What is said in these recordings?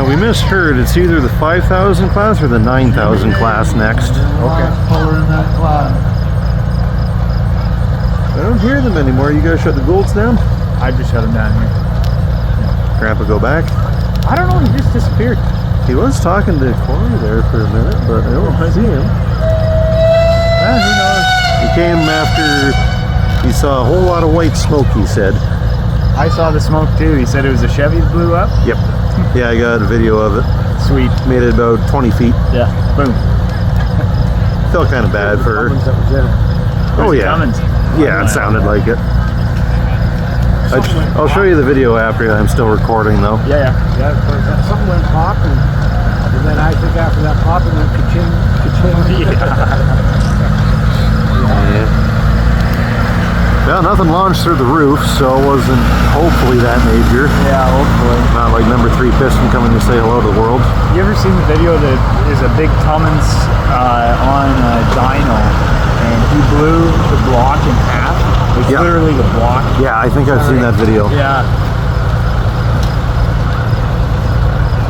Now we misheard. It's either the 5,000 class or the 9,000 class next. Okay. I don't hear them anymore. You guys shut the Golds down? I just shut him down here. Grandpa go back? I don't know, he just disappeared. He was talking to Corey there for a minute, but I don't see him. Who knows? He came after he saw a whole lot of white smoke, he said. I saw the smoke too. He said it was a Chevy that blew up. Yep. Yeah, I got a video of it. Sweet. Made it about 20 feet. Yeah. Boom. Felt kind of bad for her. Oh yeah. Cummins. Yeah, it sounded like it. I'll show you the video after. I'm still recording though. Yeah. Something went pop, and then I think after that pop, it went ka-ching, ka-ching. Yeah. Well, nothing launched through the roof, so it wasn't hopefully that major. Yeah, hopefully. Not like number 3 piston coming to say hello to the world. You ever seen the video that is a big Cummins on a dyno, and he blew the block in half? It's literally the block. Yeah, I think I've seen that video. Yeah.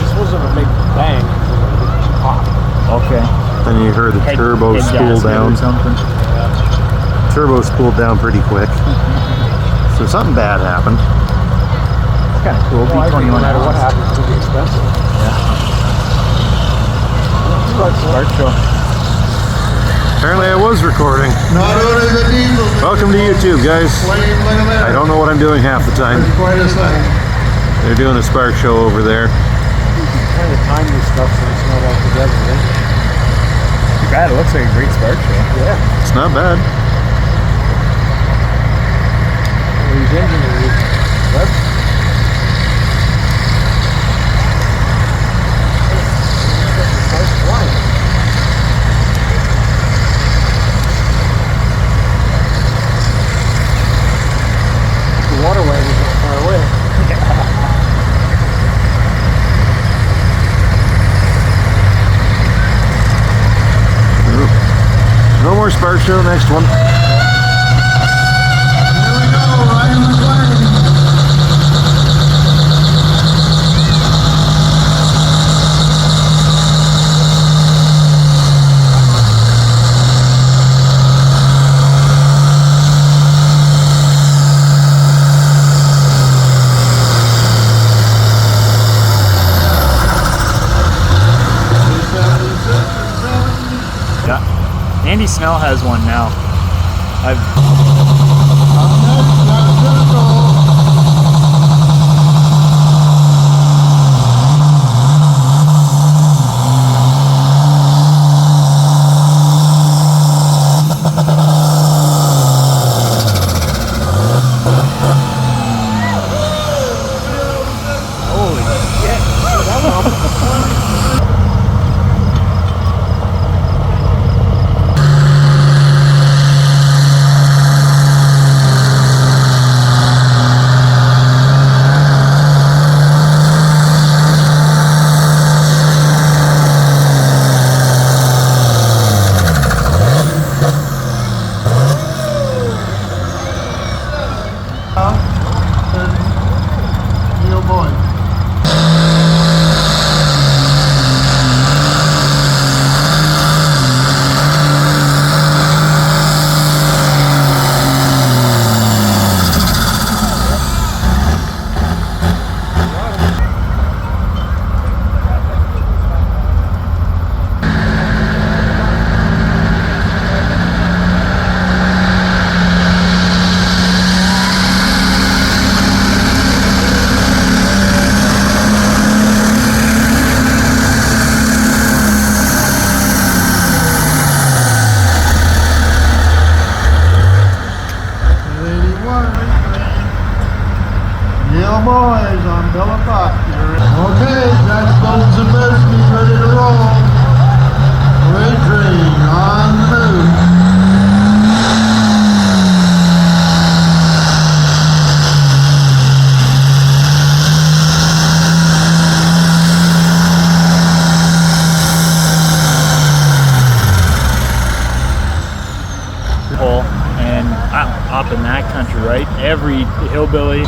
This wasn't a big bang, it was a big pop. Okay. Then you heard the turbo spool down. Turbo spooled down pretty quick. So something bad happened. It's kind of cool. Well, B21. no matter what happens, it's going to be expensive. Start show. Apparently I was recording. Not only the diesel. Welcome to YouTube, guys. I don't know what I'm doing half the time. Quite a sight. They're doing a spark show over there. Trying to time this stuff so it's not all together, right? Too bad. It looks like a great spark show. Yeah. It's not bad. These engineers, what? The waterway was not far away. No more spark show, next one. Andy Snell has one now. Holy shit. That Boys on helicopter. Okay, that's Bones and Bisbee ready to roll. Freight train on the move. And up in that country, right? Every hillbilly